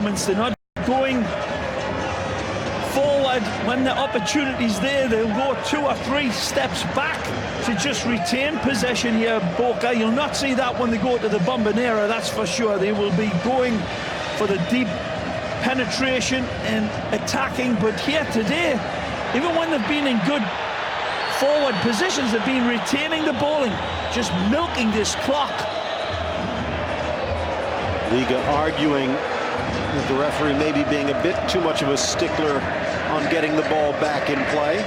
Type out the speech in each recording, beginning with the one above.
They're not going forward when the opportunity's there. They'll go 2 or 3 steps back to just retain possession here, Boca. You'll not see that when they go to the Bombonera, that's for sure. They will be going for the deep penetration and attacking, but here today, even when they've been in good forward positions, they've been retaining the bowling, just milking this clock. Liga arguing that the referee may be being a bit too much of a stickler on getting the ball back in play.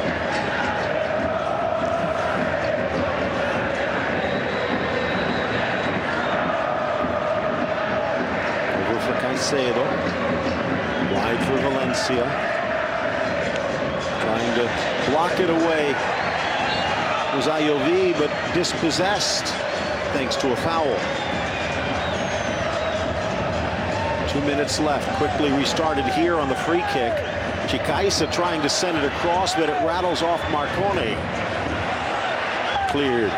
Over for Caicedo. Wide for Valencia. Trying to block it away was Ayoví, but dispossessed thanks to a foul. 2 minutes left. Quickly restarted here on the free kick. Chicaiza trying to send it across, but it rattles off Marcone. Cleared.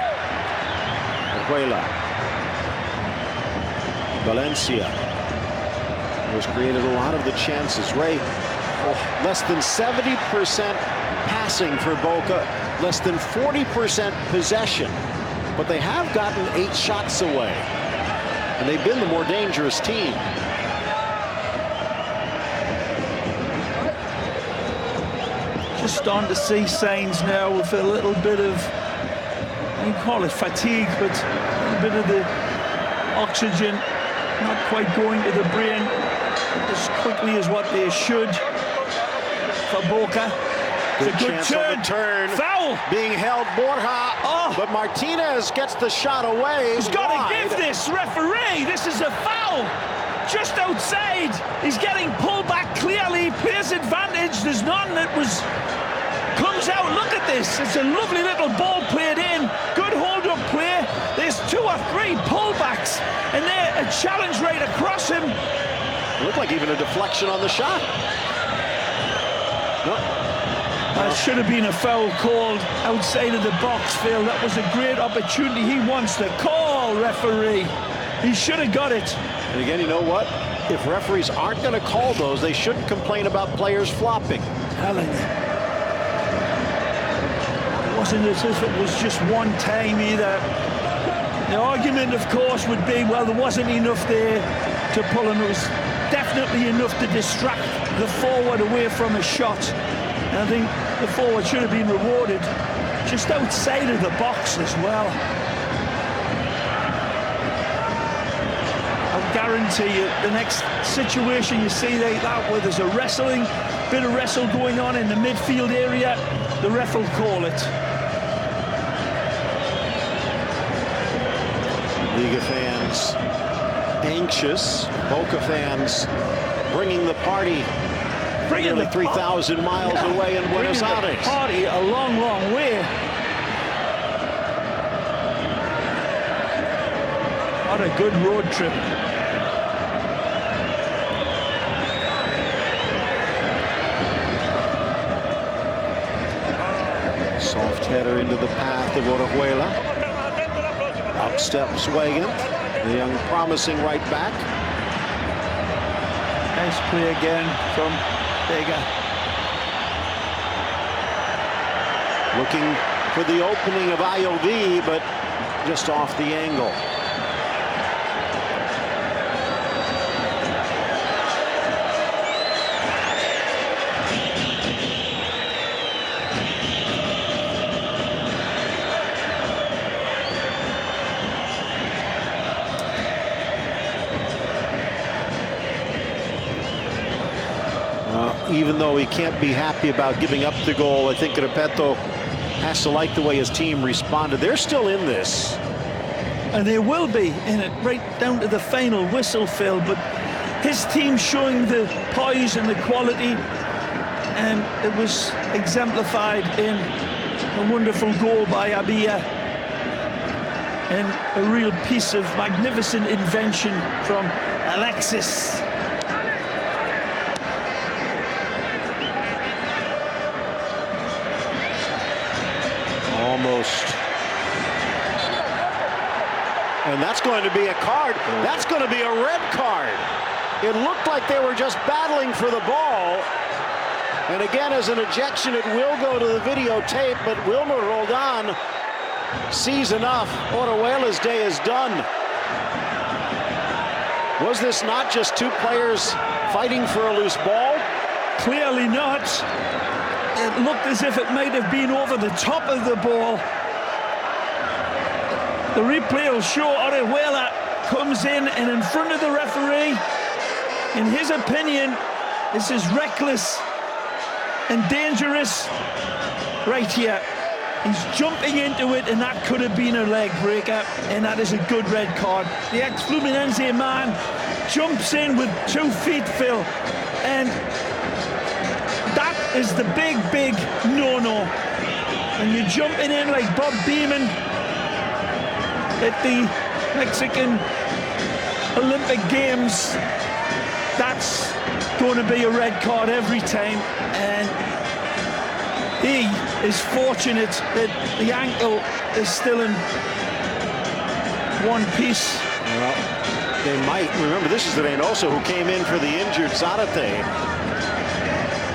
Aguela. Valencia has created a lot of the chances. Ray, less than 70% passing for Boca, less than 40% possession, but they have gotten 8 shots away, and they've been the more dangerous team. Just starting to see signs now of a little bit of, you can call it fatigue, but a bit of the oxygen not quite going to the brain as quickly as what they should for Boca. Good it's a good chance turn. Foul! Being held, Borja, but Martinez gets the shot away. He's got to give this, referee. This is a foul. Just outside. He's getting pulled back clearly. Plays advantage. There's none that comes out. Look at this. It's a lovely little ball played in. Good hold-up play. There's 2 or 3 pullbacks, and there a challenge right across him. It looked like even a deflection on the shot. No. That should have been a foul called outside of the box, Phil. That was a great opportunity. He wants the call, referee. He should have got it. And again, you know what? If referees aren't going to call those, they shouldn't complain about players flopping. Telling you. It wasn't as if it was just one time either. The argument, of course, would be, well, there wasn't enough there to pull him. It was definitely enough to distract the forward away from a shot. And I think the forward should have been rewarded just outside of the box as well. I'll guarantee you, the next situation you see like that, where there's a bit of wrestle going on in the midfield area, the ref will call it. Liga fans anxious. Boca fans bringing the party nearly 3,000 miles away in Buenos Aires. Party a long, long way. What a good road trip. Soft header into the path of Orejuela. Up steps Wagan, the young promising right back. Nice play again from Vega. Looking for the opening of Ayoví, but just off the angle. Even though he can't be happy about giving up the goal, I think Repetto has to like the way his team responded. They're still in this. And they will be in it right down to the final whistle, Phil. But his team showing the poise and the quality, and it was exemplified in a wonderful goal by Abia and a real piece of magnificent invention from Alexis. Almost. And that's going to be a card. That's going to be a red card It looked like they were just battling for the ball. And again, as an ejection, it will go to the videotape, but Wilmer Roldan sees enough. Orejuela's day is done. Was this not just two players fighting for a loose ball? Clearly not. It looked as if it might have been over the top of the ball. The replay will show Orejuela comes in front of the referee. In his opinion, this is reckless and dangerous right here. He's jumping into it, and that could have been a leg breaker, and that is a good red card. The ex-Fluminense man jumps in with 2 feet, Phil, and that is the big no-no. And you're jumping in like Bob Beamon at the Mexican Olympic Games. That's going to be a red card every time, and he is fortunate that the ankle is still in one piece. Well, they might. Remember, this is the Reynoso who came in for the injured Zarate.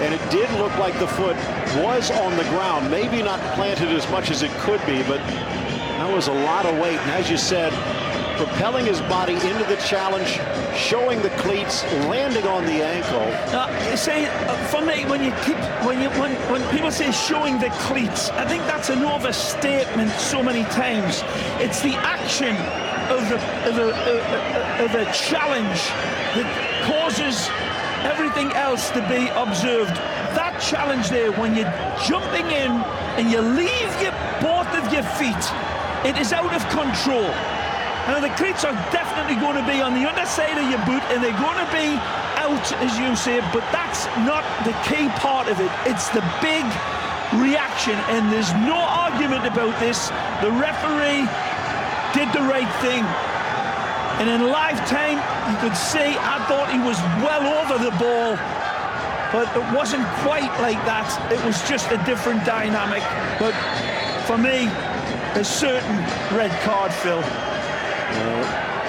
And it did look like the foot was on the ground. Maybe not planted as much as it could be, but that was a lot of weight. And as you said, propelling his body into the challenge, showing the cleats, landing on the ankle. See, for me, when people say showing the cleats, I think that's an overstatement so many times. It's the action of the challenge that causes everything else to be observed. That challenge there, when you're jumping in and you leave both of your feet, it is out of control. Now, the cleats are definitely going to be on the underside of your boot, and they're going to be out, as you say, but that's not the key part of it. It's the big reaction, and there's no argument about this. The referee did the right thing. And in live time, you could see, I thought he was well over the ball, but it wasn't quite like that. It was just a different dynamic. But for me, a certain red card, Phil.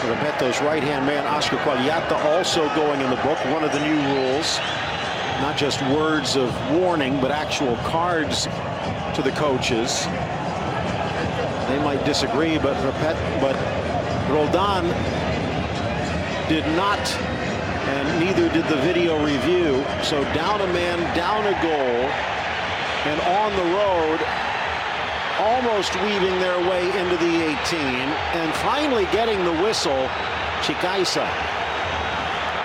Repeto's right-hand man, Oscar Quagliata, also going in the book. One of the new rules, not just words of warning, but actual cards to the coaches. They might disagree, but Roldan did not, and neither did the video review. So down a man, down a goal, and on the road, almost weaving their way into the 18, and finally getting the whistle, Chicaiza.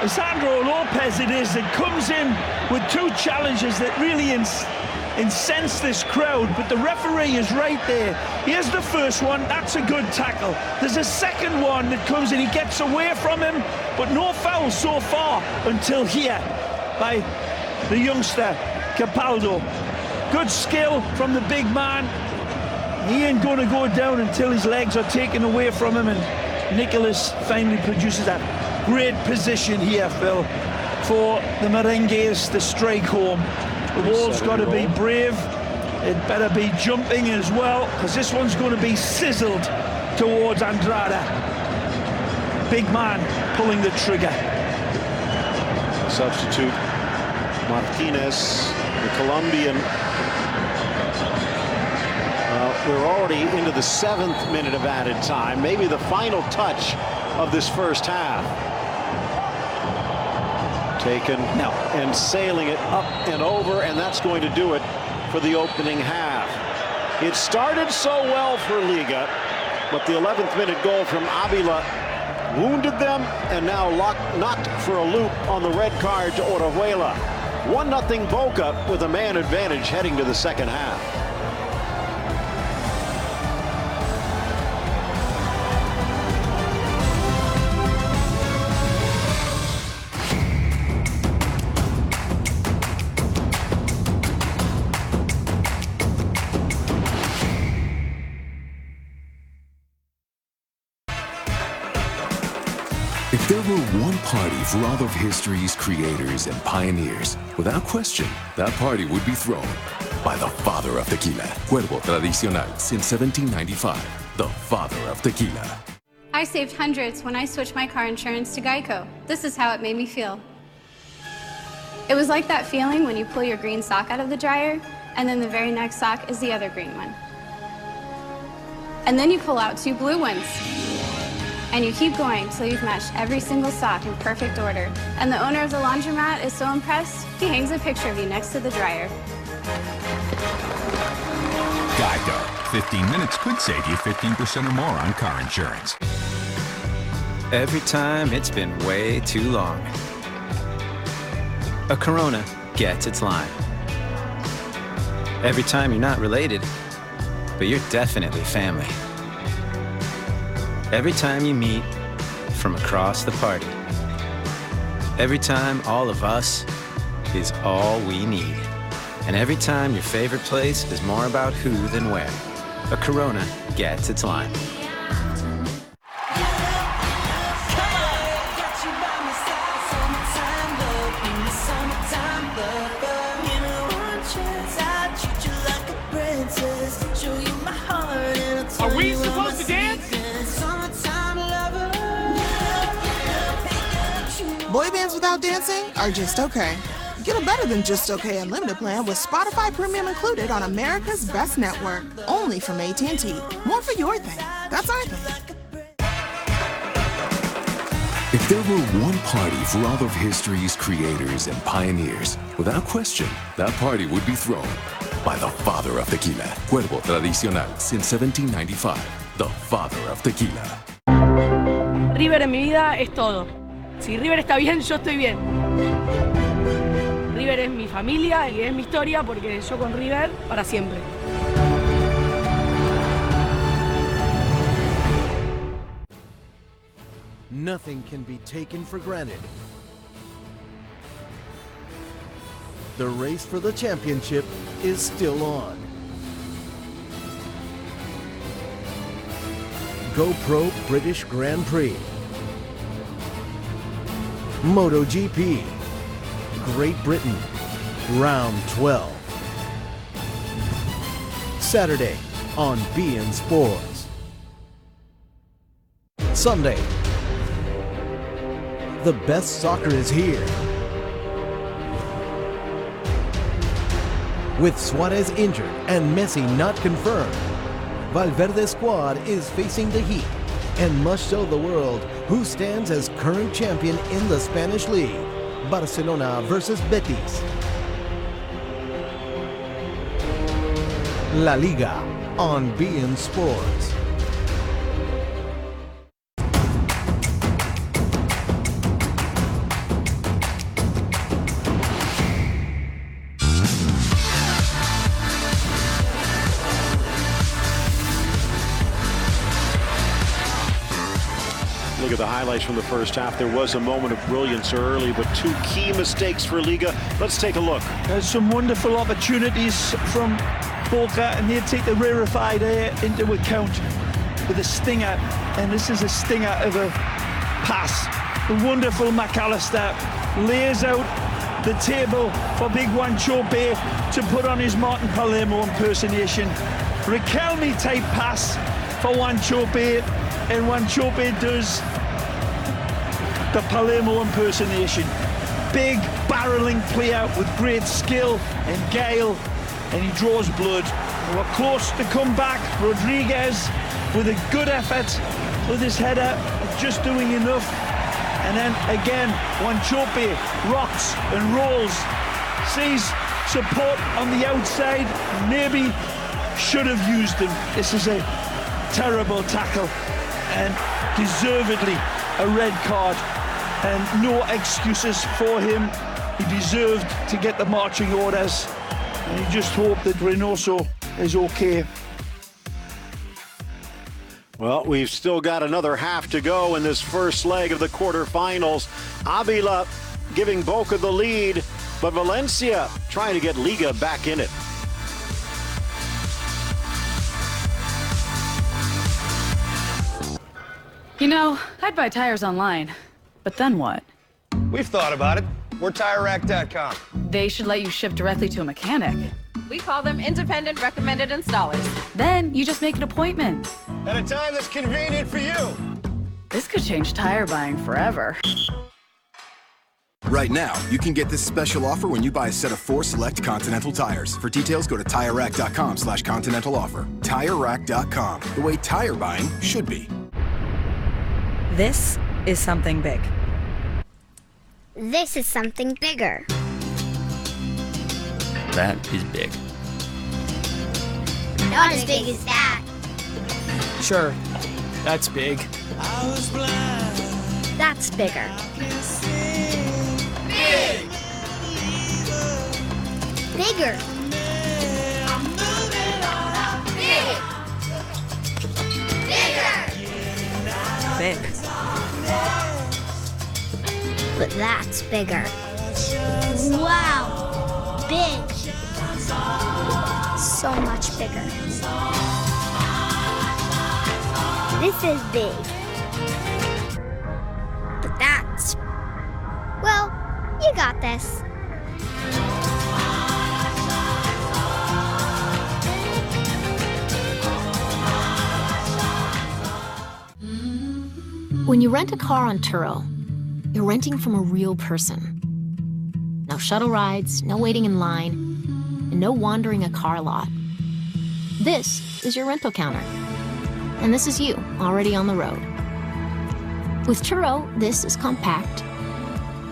Sandro Lopez it is that comes in with 2 challenges that really incense this crowd, but the referee is right there. Here's the first one, that's a good tackle. There's a second one that comes in, he gets away from him, but no foul so far until here by the youngster, Capaldo. Good skill from the big man. He ain't going to go down until his legs are taken away from him, and Nicholas finally produces that. Great position here, Phil, for the Merengues to strike home. The ball's got to be brave. It better be jumping as well, because this one's going to be sizzled towards Andrada. Big man pulling the trigger. Substitute Martinez, the Colombian. We're already into the 7th minute of added time, maybe the final touch of this first half. Taken and sailing it up and over, and that's going to do it for the opening half. It started so well for Liga, but the 11th minute goal from Avila wounded them, and now knocked for a loop on the red card to Orejuela. 1-0 Boca with a man advantage heading to the second half. If there were one party for all of history's creators and pioneers, without question, that party would be thrown by the father of tequila. Cuervo Tradicional since 1795. The father of tequila. I saved hundreds when I switched my car insurance to Geico. This is how it made me feel. It was like that feeling when you pull your green sock out of the dryer, and then the very next sock is the other green one. And then you pull out 2 blue ones. And you keep going till you've matched every single sock in perfect order. And the owner of the laundromat is so impressed, he hangs a picture of you next to the dryer. Geico. 15 minutes could save you 15% or more on car insurance. Every time it's been way too long. A Corona gets its line. Every time you're not related, but you're definitely family. Every time you meet from across the party. Every time all of us is all we need. And every time your favorite place is more about who than where. A Corona gets its line. Are we supposed to dance? Boy bands without dancing are just okay. Get a better than just okay unlimited plan with Spotify Premium included on America's Best Network. Only from AT&T. More for your thing. That's our thing. If there were one party for all of history's creators and pioneers, without question, that party would be thrown by the father of tequila. Cuervo Tradicional since 1795. The father of tequila. River en mi vida es todo. Si River está bien, yo estoy bien. River es mi familia y es mi historia porque yo con River para siempre. Nothing can be taken for granted. The race for the championship is still on. GoPro British Grand Prix. MotoGP. Great Britain. Round 12. Saturday on beIN Sports. Sunday. The best soccer is here. With Suarez injured and Messi not confirmed, Valverde's squad is facing the Heat and must show the world who stands as current champion in the Spanish League. Barcelona versus Betis. La Liga on beIN Sports. Look at the highlights from the first half. There was a moment of brilliance early, but 2 key mistakes for Liga. Let's take a look. There's some wonderful opportunities from Boca, and they take the rarefied air into account with a stinger. And this is a stinger of a pass. The wonderful McAllister lays out the table for Big Wanchope to put on his Martin Palermo impersonation. Riquelme type pass for Wanchope, and Wanchope does the Palermo impersonation. Big barreling player with great skill and guile, and he draws blood. We're close to come back. Rodriguez with a good effort with his header, just doing enough. And then again, Wanchope rocks and rolls, sees support on the outside, maybe should have used him. This is a terrible tackle and deservedly a red card, and no excuses for him. He deserved to get the marching orders, and you just hope that Reynoso is okay. Well, we've still got another half to go in this first leg of the quarterfinals. Avila giving Boca the lead, but Valencia trying to get Liga back in it. You know, I'd buy tires online, but then what? We've thought about it. We're TireRack.com. They should let you ship directly to a mechanic. We call them independent recommended installers. Then you just make an appointment. At a time that's convenient for you. This could change tire buying forever. Right now, you can get this special offer when you buy a set of 4 select Continental tires. For details, go to TireRack.com/Continental offer. TireRack.com, the way tire buying should be. This is something big. This is something bigger. That is big. Not as big as that. Sure, that's big. That's bigger. Big! Bigger. Big! Bigger! Big. But that's bigger. Wow. Big. So much bigger. This is big. But that's... Well, you got this. When you rent a car on Turo, you're renting from a real person. No shuttle rides, no waiting in line, and no wandering a car lot. This is your rental counter. And this is you, already on the road. With Turo, this is compact,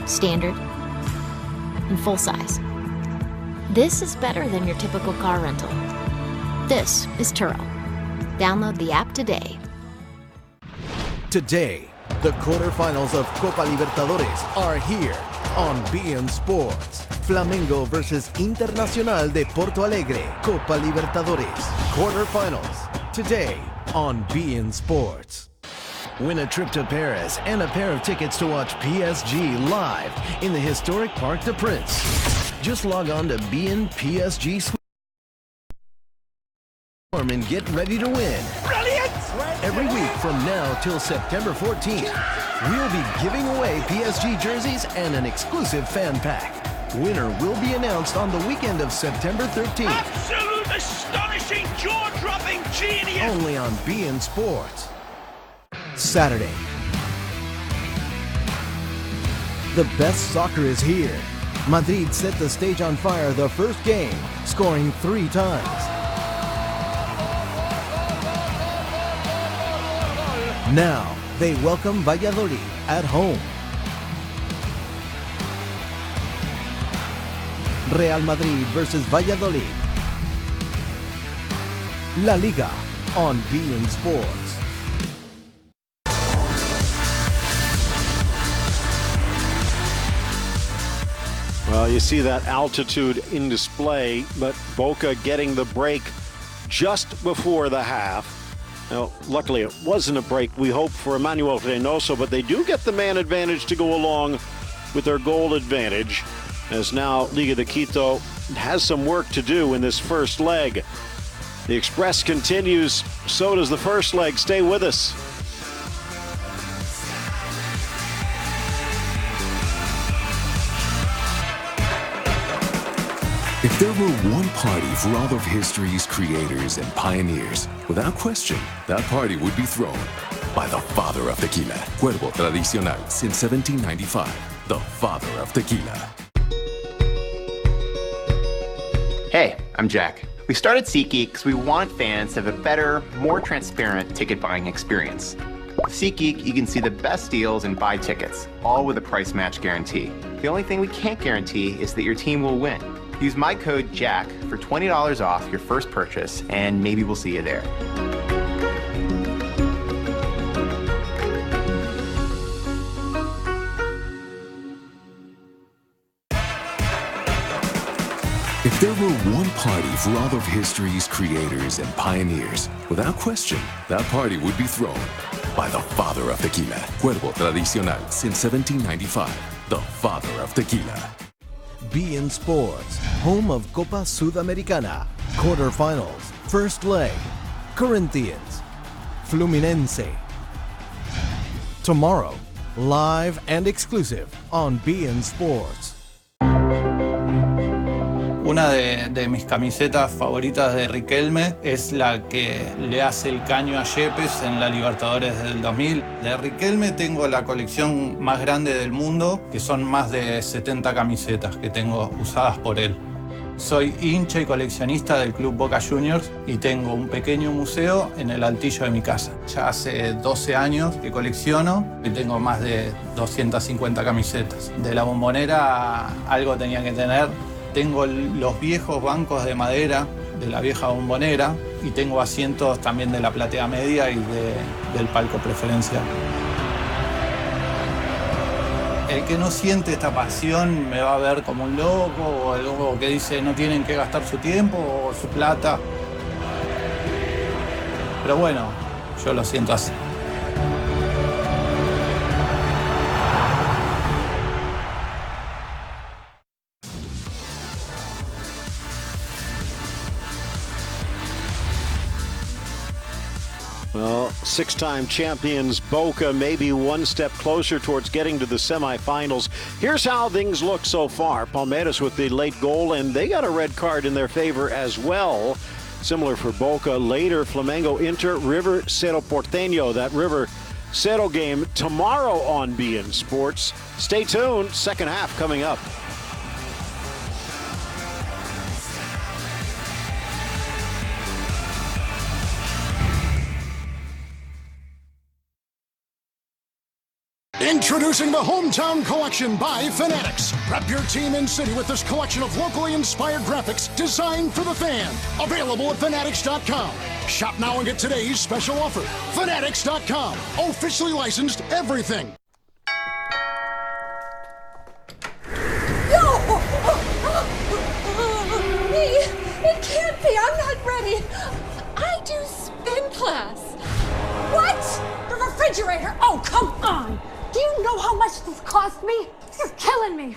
standard, and full size. This is better than your typical car rental. This is Turo. Download the app today. Today, the quarterfinals of Copa Libertadores are here on beIN Sports. Flamengo versus Internacional de Porto Alegre, Copa Libertadores. Quarterfinals, today on beIN Sports. Win a trip to Paris and a pair of tickets to watch PSG live in the historic Parc des Princes. Just log on to beIN PSG Swarm and get ready to win. Brilliant! Every week from now till September 14th, we'll be giving away PSG jerseys and an exclusive fan pack. Winner will be announced on the weekend of September 13th. Absolute astonishing, jaw-dropping genius! Only on beIN Sports. Saturday. The best soccer is here. Madrid set the stage on fire the first game, scoring 3 times. Now, they welcome Valladolid at home. Real Madrid versus Valladolid. La Liga on beIN Sports. Well, you see that altitude in display, but Boca getting the break just before the half. Now, luckily, it wasn't a break we hoped for Emmanuel Reynoso, but they do get the man advantage to go along with their goal advantage, as now Liga de Quito has some work to do in this first leg. The Express continues, so does the first leg. Stay with us. If there were one party for all of history's creators and pioneers, without question, that party would be thrown by the father of tequila. Cuervo Tradicional since 1795. The father of tequila. Hey, I'm Jack. We started SeatGeek because we want fans to have a better, more transparent ticket buying experience. With SeatGeek, you can see the best deals and buy tickets, all with a price match guarantee. The only thing we can't guarantee is that your team will win. Use my code JACK for $20 off your first purchase, and maybe we'll see you there. If there were one party for all of history's creators and pioneers, without question, that party would be thrown by the father of tequila. Cuervo Tradicional since 1795. The father of tequila. beIN Sports, home of Copa Sudamericana. Quarterfinals, first leg. Corinthians, Fluminense. Tomorrow, live and exclusive on beIN Sports. Una de mis camisetas favoritas de Riquelme es la que le hace el caño a Yepes en la Libertadores del 2000. De Riquelme tengo la colección más grande del mundo, que son más de 70 camisetas que tengo usadas por él. Soy hincha y coleccionista del Club Boca Juniors y tengo un pequeño museo en el altillo de mi casa. Ya hace 12 años que colecciono y tengo más de 250 camisetas. De la Bombonera algo tenía que tener. Tengo los viejos bancos de madera de la vieja Bombonera y tengo asientos también de la platea media y del palco preferencial. El que no siente esta pasión me va a ver como un loco o algo que dice no tienen que gastar su tiempo o su plata. Pero bueno, yo lo siento así. Well, six-time champions Boca maybe one step closer towards getting to the semifinals. Here's how things look so far. Palmeiras with the late goal, and they got a red card in their favor as well. Similar for Boca. Later, Flamengo, Inter, River, Cerro Porteño. That River Cerro game tomorrow on beIN Sports. Stay tuned. Second half coming up. Introducing the Hometown Collection by Fanatics. Prep your team in city with this collection of locally inspired graphics designed for the fan. Available at Fanatics.com. Shop now and get today's special offer. Fanatics.com. Officially licensed everything. No! Me? It can't be. I'm not ready. I do spin class. What? The refrigerator? Oh, come on. Do you know how much this cost me? This is killing me.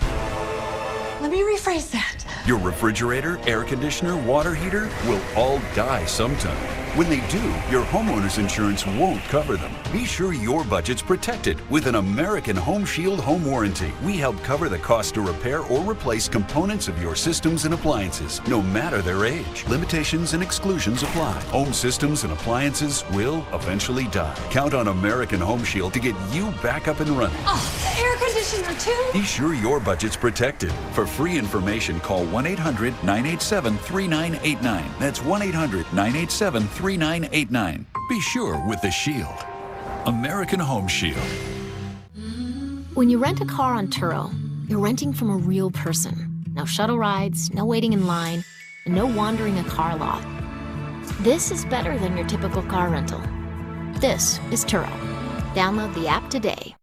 Let me rephrase that. Your refrigerator, air conditioner, water heater will all die sometime. When they do, your homeowner's insurance won't cover them. Be sure your budget's protected with an American Home Shield home warranty. We help cover the cost to repair or replace components of your systems and appliances, no matter their age. Limitations and exclusions apply. Home systems and appliances will eventually die. Count on American Home Shield to get you back up and running. Oh, the air conditioner too? Be sure your budget's protected. For free information, call 1-800-987-3989. That's 1-800-987-3989. Be sure with the Shield. American Home Shield. When you rent a car on Turo, you're renting from a real person. No shuttle rides, no waiting in line, and no wandering a car lot. This is better than your typical car rental. This is Turo. Download the app today.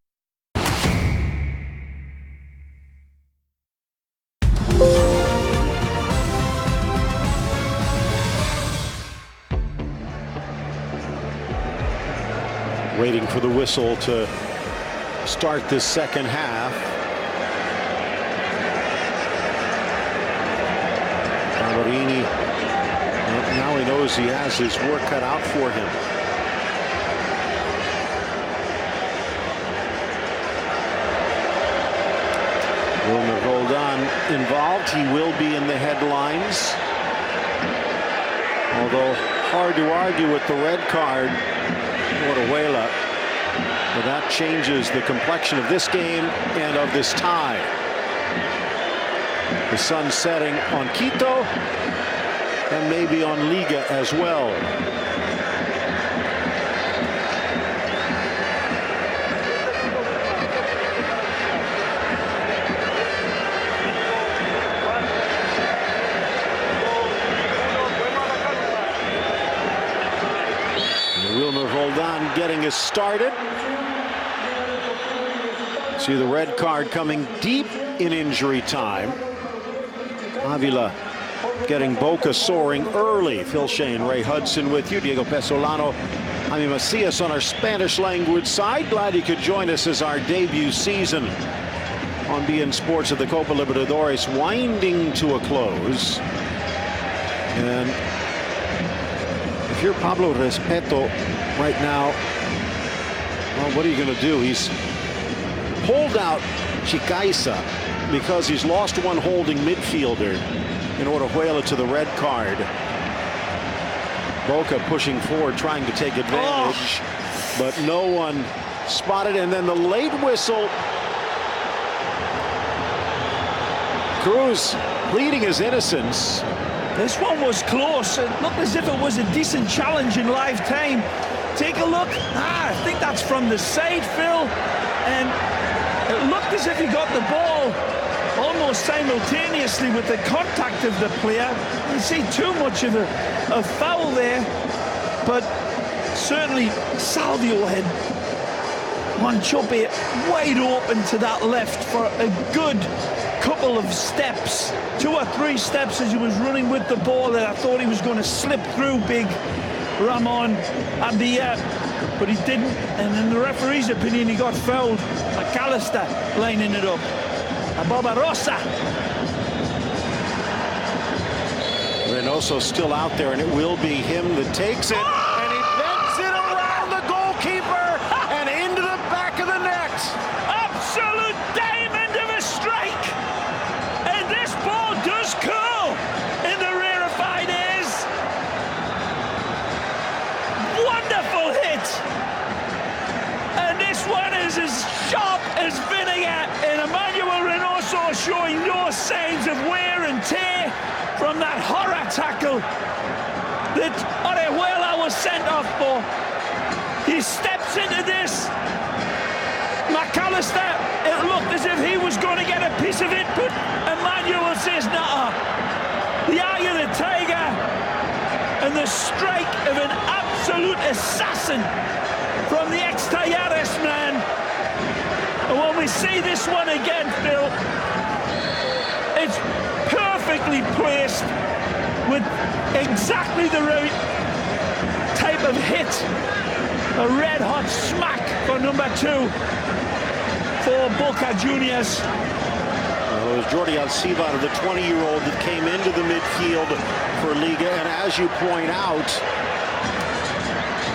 Waiting for the whistle to start this second half. Barberini, now he knows he has his work cut out for him. Wilmer Roldan involved. He will be in the headlines. Although hard to argue with the red card. Orejuela. But that changes the complexion of this game and of this tie. The sun setting on Quito and maybe on Liga as well. Wilmer Roldan getting us started. See the red card coming deep in injury time. Avila getting Boca soaring early. Phil Shane, Ray Hudson with you. Diego Pesolano, Jaime Macias on our Spanish language side. Glad you could join us as our debut season on beIN Sports of the Copa Libertadores winding to a close. And if you're Pablo Respeto right now, well, what are you going to do? He's pulled out Chicaiza because he's lost one holding midfielder. in Orejuela to the red card. Boca pushing forward, trying to take advantage, but no one spotted. And then the late whistle. Cruz pleading his innocence. This one was close. It looked as if it was a decent challenge in live time. Take a look. I think that's from the side, Phil. And it looked as if he got the ball almost simultaneously with the contact of the player. You see too much of a foul there, but certainly Salvio had Manchope wide open to that left for a good couple of steps, 2 or 3 steps as he was running with the ball, that I thought he was going to slip through big Ramon Abdia, but he didn't, and in the referee's opinion he got fouled. McAllister lining it up. Barbarossa. Reynoso still out there, and it will be him that takes it, and he bends it around the goalkeeper and into the back of the net. Absolute diamond of a strike, and this ball does curl in the rarefied airs. Wonderful hit, and this one is as sharp as vinegar, and Emmanuel Reynoso showing no signs of wear and tear from that horror tackle that Orejuela was sent off for. He steps into this. McAllister, it looked as if he was going to get a piece of it, but Emmanuel says, nah. The eye of the tiger and the strike of an absolute assassin from the ex-Talleres man. And when we see this one again, Phil, it's perfectly placed with exactly the right type of hit. A red-hot smack for number 2 for Boca Juniors. Well, it was Jordi Alcivar, the 20-year-old, that came into the midfield for Liga, and as you point out,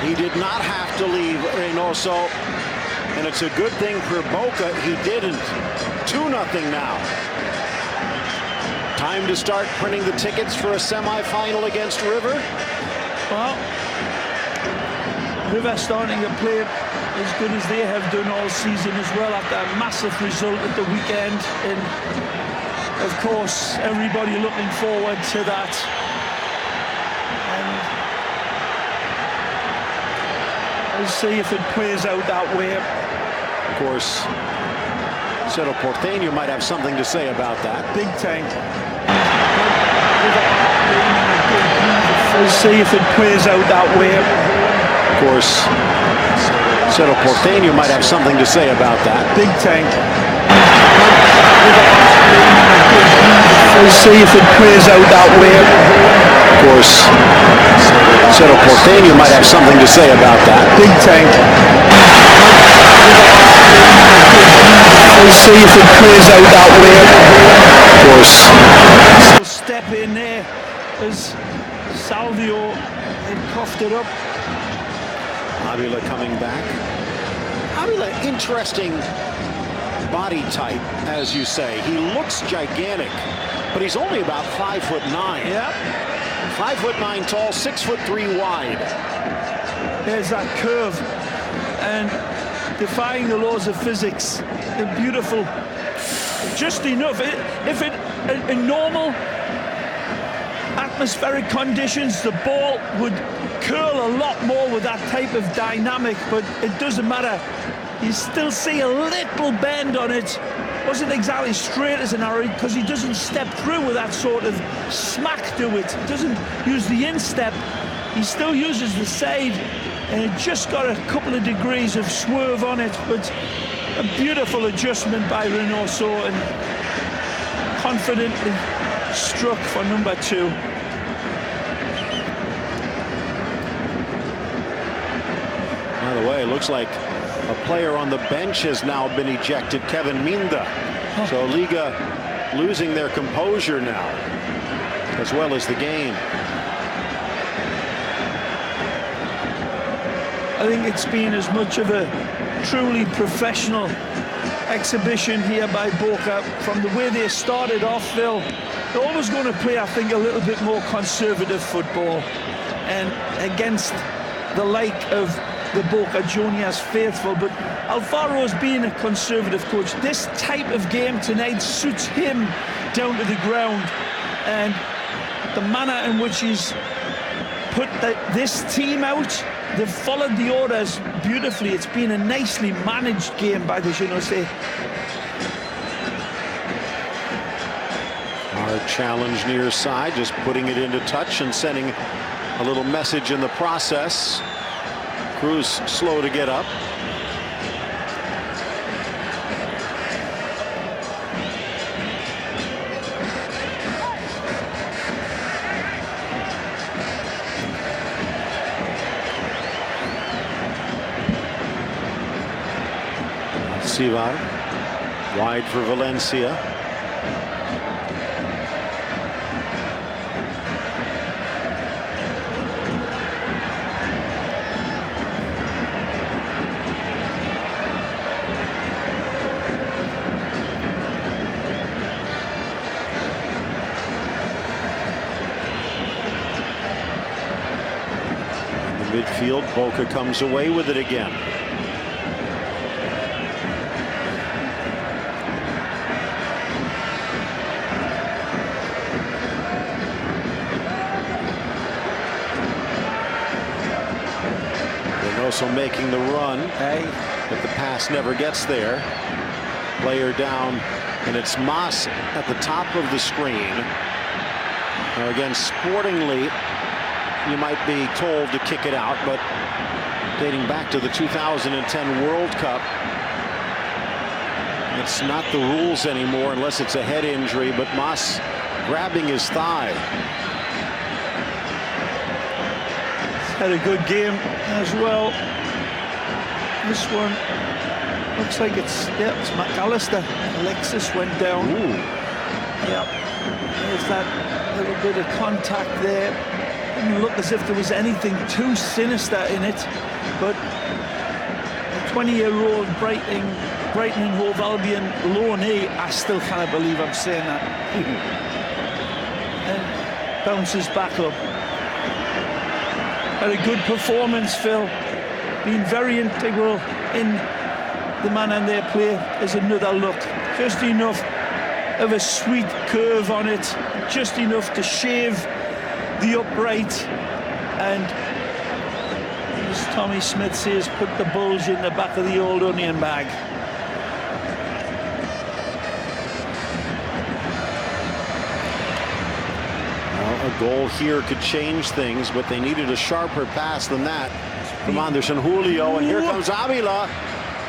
he did not have to leave Reynoso, and it's a good thing for Boca he didn't. 2-0 now. Time to start printing the tickets for a semifinal against River. Well, River starting to play as good as they have done all season as well, after a massive result at the weekend, and of course everybody looking forward to that. And we'll see if it plays out that way. Of course, Cerro Porteño might have something to say about that. Big time. We'll see if it plays out that way. Of course, Cerro Porteño might have something to say about that. Big time. We'll see if it plays out that way. Of course, Cerro Porteño might have something to say about that. Big time. We'll see if it plays out that way. Of course. Step in there as Salvio had coughed it up. Avila coming back. Avila, interesting body type, as you say. He looks gigantic, but he's only about 5'9". Yeah. 5'9" tall, 6'3" wide. There's that curve, and defying the laws of physics. Beautiful. Just enough. If in normal atmospheric conditions, the ball would curl a lot more with that type of dynamic, but it doesn't matter. You still see a little bend on it. Wasn't exactly straight as an arrow, because he doesn't step through with that sort of smack to it. He doesn't use the instep. He still uses the side, and it just got a couple of degrees of swerve on it, but a beautiful adjustment by Reynoso, and confidently struck for number 2. By the way, it looks like a player on the bench has now been ejected, Kevin Minda. So Liga losing their composure now, as well as the game. I think it's been as much of a truly professional exhibition here by Boca. From the way they started off, Phil, They're always going to play, I think, a little bit more conservative football, and against the like of the Boca Juniors faithful. But Alvaro's being a conservative coach. This type of game tonight suits him down to the ground, and the manner in which he's put this team out, they've followed the orders beautifully. It's been a nicely managed game by the Genoese. Hard challenge near side, just putting it into touch and sending a little message in the process. Cruz slow to get up. Sivar wide for Valencia. In the midfield, Boca comes away with it again. Also making the run, but the pass never gets there. Player down, and it's Mas at the top of the screen. Now again, sportingly, you might be told to kick it out, but dating back to the 2010 World Cup, it's not the rules anymore unless it's a head injury, but Mas grabbing his thigh. Had a good game as well. This one looks like it's McAllister. Alexis went down. Ooh. Yeah, there's that little bit of contact there. Didn't look as if there was anything too sinister in it, but a 20-year-old Brighton and Hove Albion loanee, I still cannot believe I'm saying that. And bounces back up. Had a good performance, Phil. Been very integral in the manner they play. There's another look. Just enough of a sweet curve on it. Just enough to shave the upright. And as Tommy Smith says, put the bulge in the back of the old onion bag. A goal here could change things, but they needed a sharper pass than that from Anderson Julio, and here comes Avila,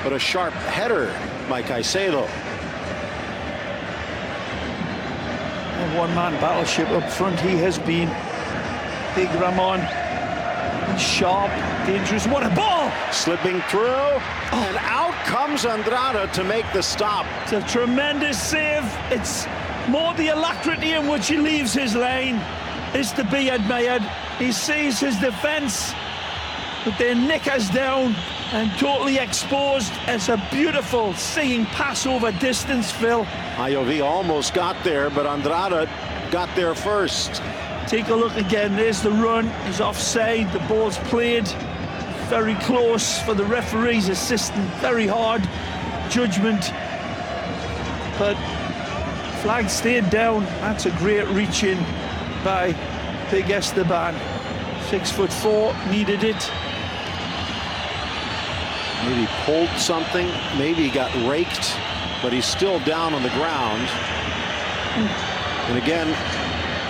but a sharp header by Caicedo. A one-man battleship up front he has been. Big Ramon, sharp, dangerous. What a ball! Slipping through, and out comes Andrada to make the stop. It's a tremendous save. It's more the alacrity in which he leaves his lane is to be admired. He sees his defence, but their knickers down and totally exposed. It's a beautiful seeing pass over distance, Phil. Iov almost got there, but Andrada got there first. Take a look again. There's the run. He's offside. The ball's played very close for the referee's assistant. Very hard judgment, but flag stayed down. That's a great reach in by Big Esteban. 6'4", needed it. Maybe pulled something, maybe he got raked, but he's still down on the ground. And again,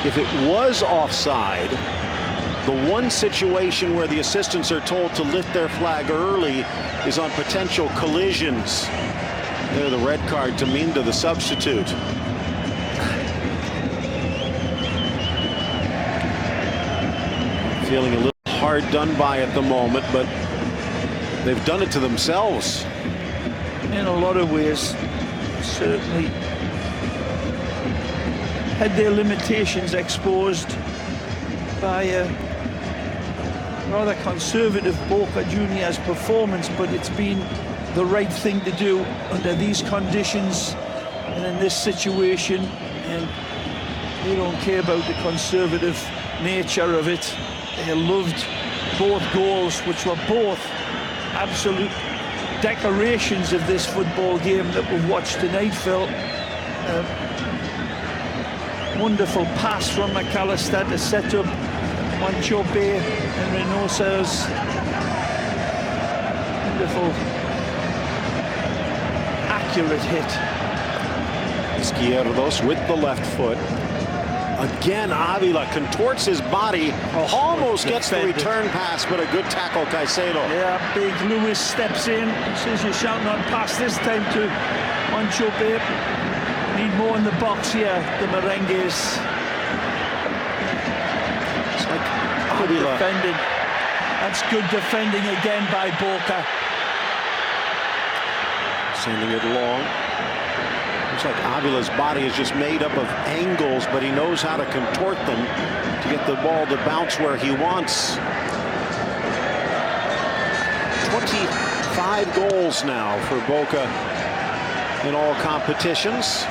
if it was offside, the one situation where the assistants are told to lift their flag early is on potential collisions. There, the red card to Minda, the substitute. Feeling a little hard done by at the moment, but they've done it to themselves. In a lot of ways, certainly had their limitations exposed by a rather conservative Boca Juniors performance, but it's been the right thing to do under these conditions and in this situation. And They don't care about the conservative nature of it. They loved both goals, which were both absolute decorations of this football game that we've watched tonight, Phil. Wonderful pass from McAllister to set up Wanchope and Reynosa's wonderful, accurate hit. Izquierdos with the left foot. Again, Avila contorts his body, almost gets the return pass, but a good tackle, Caicedo. Yeah, big Lewis steps in, says you're shouting on pass this time to Wanchope. Need more in the box here, the Merengues. It's like Avila. Defending. That's good defending again by Boca. Sending it long. Looks like Avila's body is just made up of angles, but he knows how to contort them to get the ball to bounce where he wants. 25 goals now for Boca in all competitions.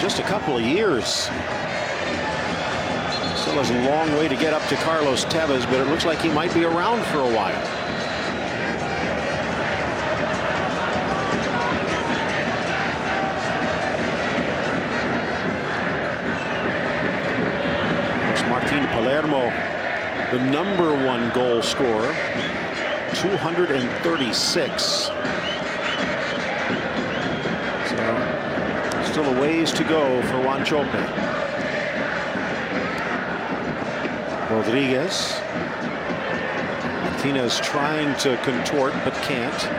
Just a couple of years. Still has a long way to get up to Carlos Tevez, but it looks like he might be around for a while. Palermo, the #1 goal scorer, 236. So still a ways to go for Wanchope. Rodriguez. Martinez trying to contort but can't.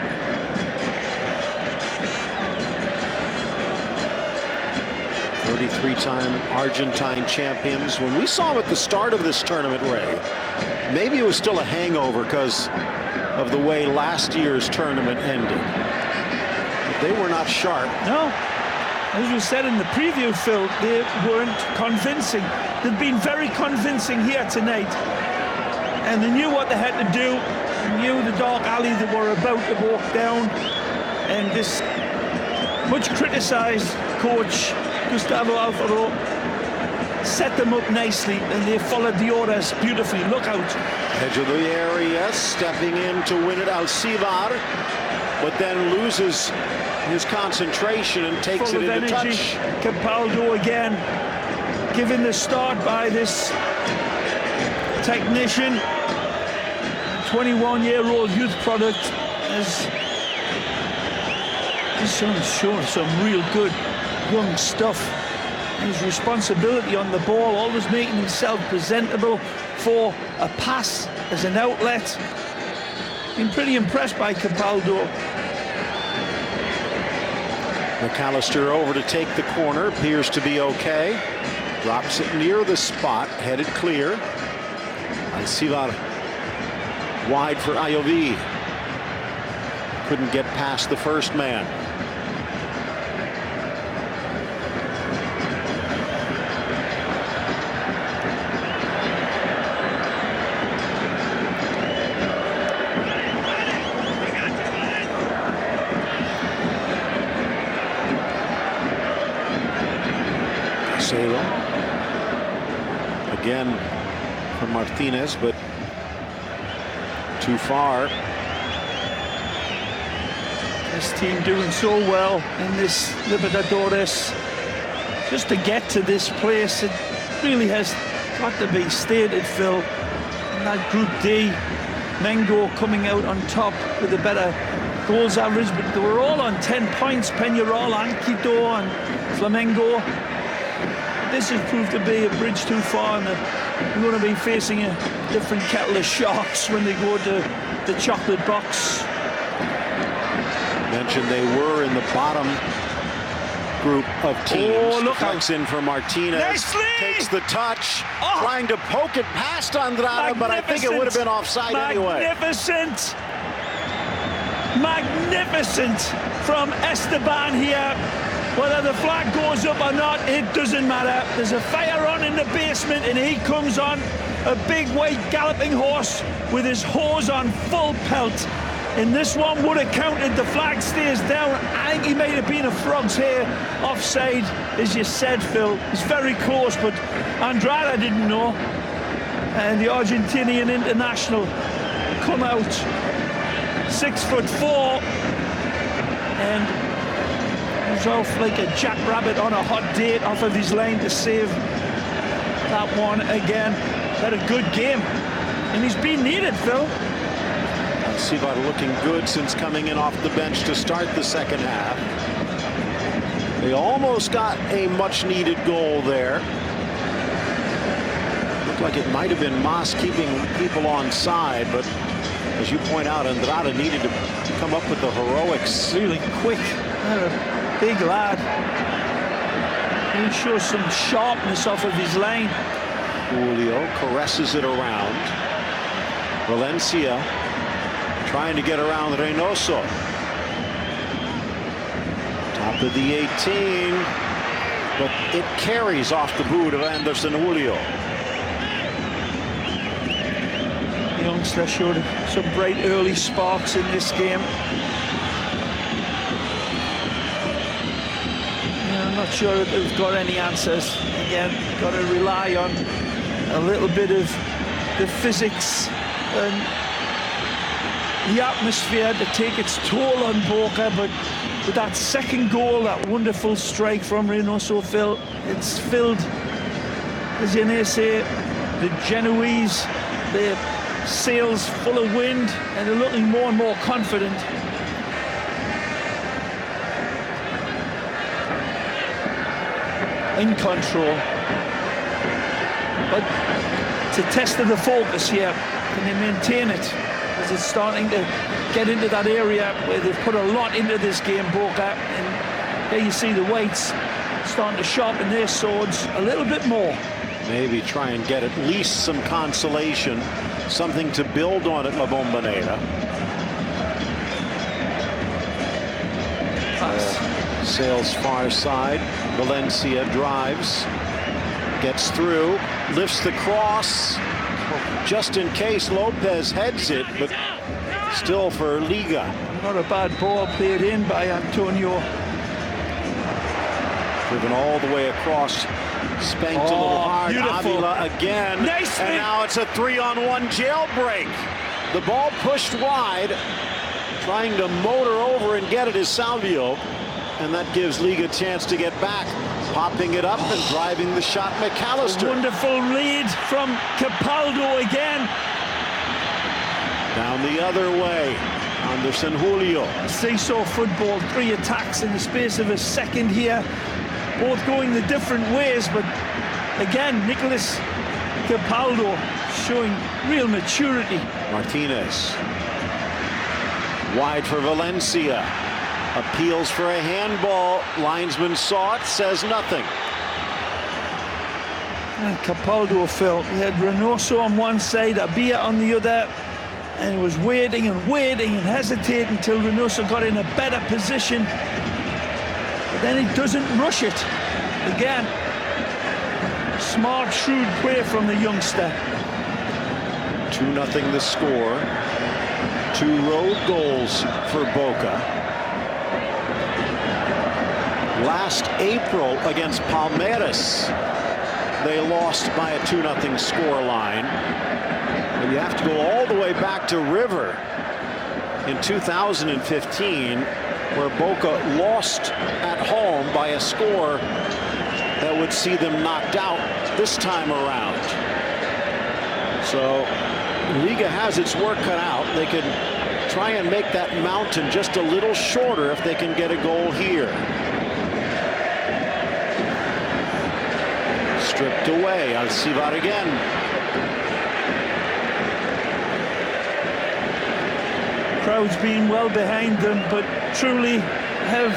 Three-time Argentine champions. When we saw them at the start of this tournament, Ray, maybe it was still a hangover because of the way last year's tournament ended. But they were not sharp. No. As we said in the preview, Phil, they weren't convincing. They've been very convincing here tonight. And they knew what they had to do. They knew the dark alley they were about to walk down. And this much criticized coach, Gustavo Alfaro, set them up nicely, and they followed the orders beautifully. Look out. Edge of the area, stepping in to win it, Alcivar, but then loses his concentration and takes Full it of into energy. touch. Capaldo again, given the start by this technician. 21-year-old youth product has shown some real good young stuff. His responsibility on the ball, always making himself presentable for a pass as an outlet. Been pretty impressed by Capaldo. McAllister over to take the corner, appears to be okay. Drops it near the spot, headed clear. Alcivar wide for Ayoví. Couldn't get past the first man. Again from Martinez, but too far. This team doing so well in this Libertadores. Just to get to this place, it really has got to be stated, Phil. In that Group D, Mengo coming out on top with a better goals average, but they were all on 10 points, Peñarol and Quito and Flamengo. This has proved to be a bridge too far, and they're going to be facing a different kettle of sharks when they go to the chocolate box. Mentioned they were in the bottom group of teams. Oh, look out. In for Martinez. Nicely! Takes the touch, trying to poke it past Andrade, but I think it would have been offside anyway. Magnificent! Magnificent from Esteban here. Whether the flag goes up or not, it doesn't matter. There's a fire on in the basement, and he comes on, a big white galloping horse with his hose on full pelt. And this one would have counted. The flag stays down. I think he may have been a frog's hair offside, as you said, Phil. It's very close, but Andrade didn't know. And the Argentinian international come out 6'4", and was off like a jackrabbit on a hot date off of his line to save that one again. Had a good game, and he's been needed, Phil. Sivar looking good since coming in off the bench to start the second half. They almost got a much-needed goal there. Looked like it might have been Mas keeping people on side, but as you point out, Andrade needed to come up with the heroics. Really quick. A big lad. He shows some sharpness off of his line. Julio caresses it around. Valencia trying to get around Reynoso. Top of the 18, but it carries off the boot of Anderson Julio. The youngster showed some bright early sparks in this game. I'm not sure if they've got any answers. Again, got to rely on a little bit of the physics and the atmosphere to take its toll on Boca, but with that second goal, that wonderful strike from Reynoso, Phil, it's filled, as you may say, the Genoese, their sails full of wind, and they're looking more and more confident. In control, but it's a test of the focus here. Can they maintain it? As it's starting to get into that area where they've put a lot into this game, Boca, and there you see the Whites starting to sharpen their swords a little bit more. Maybe try and get at least some consolation, something to build on at La Bombonera. Sails far side. Valencia drives, gets through, lifts the cross. Just in case Lopez heads it, but still for Liga. Not a bad ball played in by Antonio. Driven all the way across, spanked a little hard. Beautiful. Avila again, Nice, and now it's a 3-on-1 jailbreak. The ball pushed wide, trying to motor over and get it is Salvio, and that gives Liga a chance to get back. Popping it up and driving the shot, McAllister. A wonderful lead from Capaldo again. Down the other way, Anderson Julio. Seesaw football, 3 attacks in the space of a second here. Both going the different ways, but again, Nicolas Capaldo showing real maturity. Martinez. Wide for Valencia. Appeals for a handball. Linesman saw it, says nothing. And Capaldo, Phil, he had Reynoso on one side, Abia on the other, and he was waiting and waiting and hesitating until Reynoso got in a better position. But then he doesn't rush it. Again, smart, shrewd play from the youngster. 2-0 the score. 2 road goals for Boca. Last April against Palmeiras, they lost by a 2-0 scoreline. And you have to go all the way back to River in 2015, where Boca lost at home by a score that would see them knocked out this time around. So Liga has its work cut out. They can try and make that mountain just a little shorter if they can get a goal here. Stripped away. Alcivar again. Crowds being well behind them, but truly have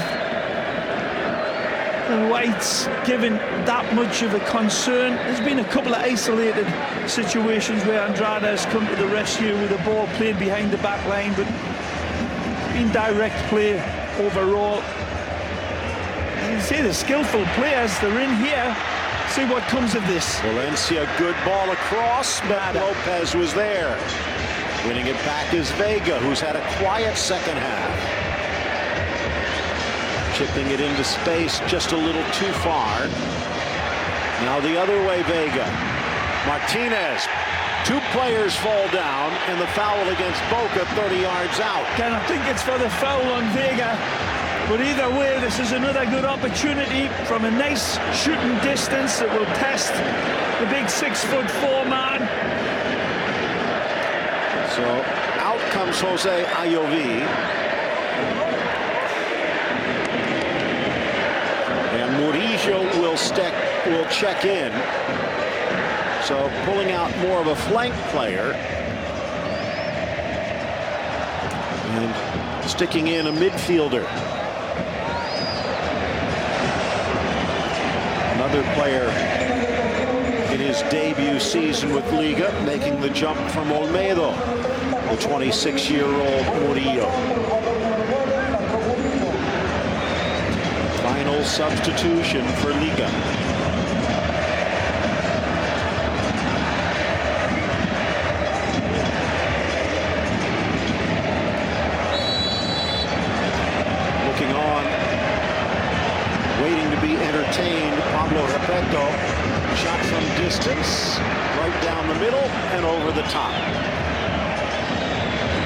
the Whites given that much of a concern? There's been a couple of isolated situations where Andrade has come to the rescue with the ball played behind the back line, but it's been direct play overall. And you see the skillful players, they're in here. See what comes of this. Valencia, good ball across, but Lopez was there. Winning it back is Vega, who's had a quiet second half. Chipping it into space just a little too far. Now the other way, Vega. Martinez. 2 players fall down, and the foul against Boca 30 yards out. And I think it's for the foul on Vega. But either way, this is another good opportunity from a nice shooting distance that will test the big 6'4" man. So out comes Jose Ayoví. And Murillo will check in. So pulling out more of a flank player. And sticking in a midfielder. Another player in his debut season with Liga, making the jump from Olmedo, the 26-year-old Murillo. Final substitution for Liga. Looking on, waiting to be entertained, Pablo Repeto. Shot from distance, right down the middle and over the top.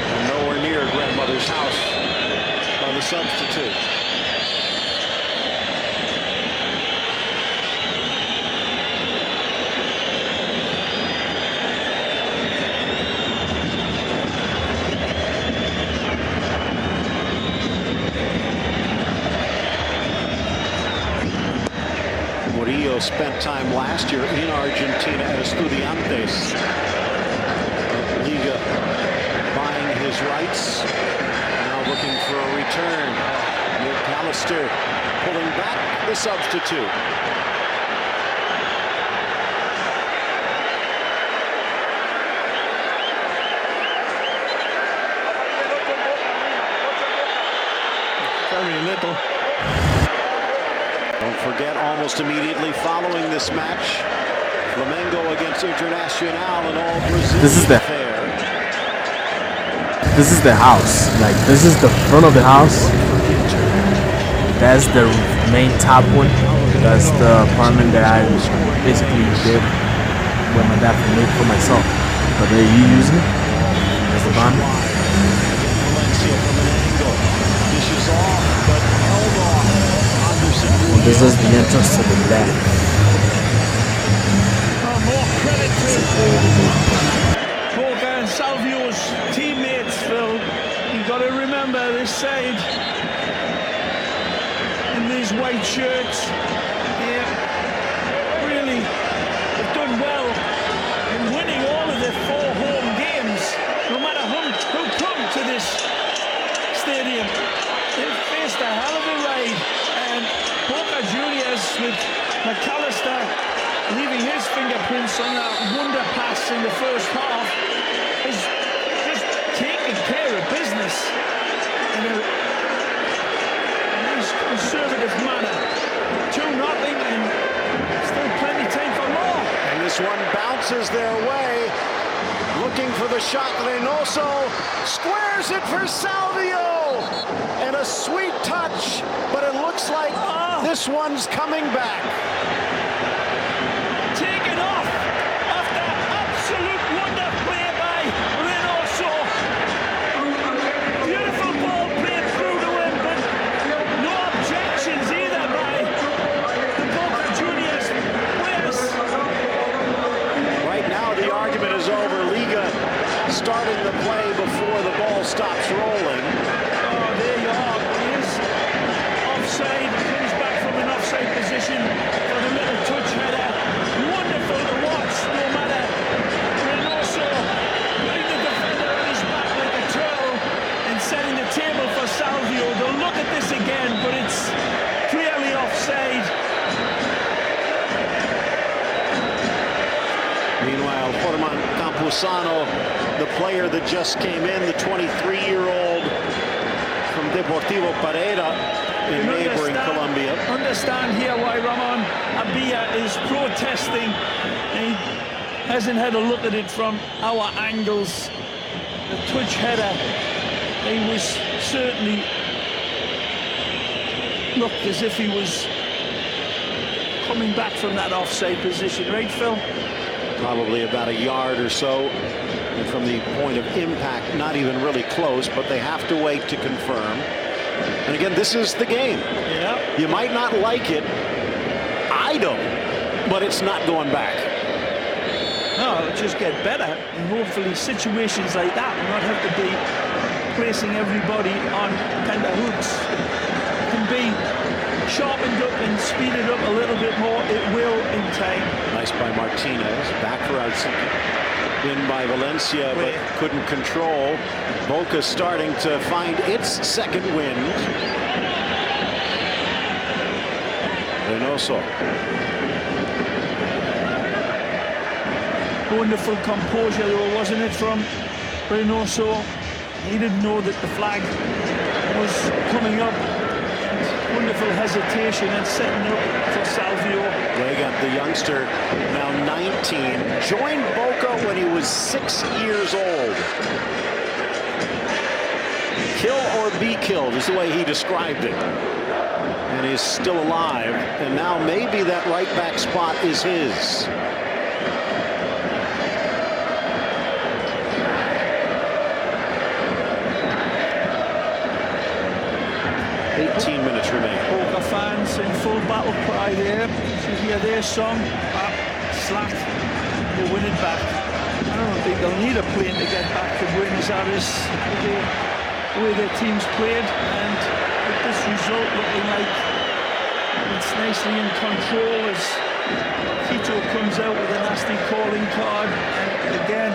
And nowhere near grandmother's house by the substitute. Murillo spent time last year in Argentina at Estudiantes. Liga buying his rights. Now looking for a return. McAllister pulling back the substitute. Very little. Don't forget, almost immediately following this match, Flamengo against Internacional and all Brazilian affair. This is the house. Like, this is the front of the house. That's the main top one. That's the apartment that I basically did with my dad made for myself. But are you using it as the bottom? Dishes off, but held off. Well, this is the entrance to the back. More credit to Boca and Salvio's teammates, Phil. You've got to remember this side in these white shirts. Yeah, really, they've done well in winning all of their 4 home games. No matter who come to this stadium, they've faced a hell of a ride. And Boca Juniors with McAllister leaving his fingerprints on that wonder pass in the first half is just taking care of business in a nice conservative manner. 2-0 and still plenty time for more. And this one bounces their way. Looking for the shot. Reynoso squares it for Salvio. And a sweet touch, but it looks like this one's coming back. Taken off after absolute wonder play by Reynoso. Beautiful ball played through to him, but no objections either by the Boca Juniors players. Right now the argument is over. Liga starting the play before the ball stops rolling. Oh, there you are. He is offside. Comes back from an offside position for the little touch header. Wonderful to watch, no matter. Reynoso putting the defender on his back like a turtle and setting the table for Salvio. They'll look at this again, but it's clearly offside. Meanwhile, Forman Campuzano, the player that just came in, the 23-year-old from Deportivo Pereira in neighboring Colombia. Understand here why Ramon Abia is protesting. He hasn't had a look at it from our angles. The touch header, he was certainly looked as if he was coming back from that offside position, right, Phil? Probably about a yard or so. And from the point of impact, not even really close, but they have to wait to confirm. And again, this is the game. Yeah. You might not like it. I don't. But it's not going back. No, it'll just get better. And hopefully situations like that will not have to be placing everybody on tenterhooks. It can be sharpened up and speeded up a little bit more. It will in time. Nice by Martinez. Back for Helsinki. In by Valencia, but couldn't control. Boca starting to find its second wind. Reynoso. Wonderful composure though, wasn't it, from Reynoso? He didn't know that the flag was coming up. Wonderful hesitation and setting up for Salvio. They got the youngster, now 19, joined Boca when he was 6 years old. Kill or be killed is the way he described it. And he's still alive, and now maybe that right back spot is his. Boca fans in full battle cry there. You hear their song, slack, they win it back. I don't think they'll need a plane to get back to Buenos Aires the way their teams played, and with this result looking like it's nicely in control as Quito comes out with a nasty calling card, and again,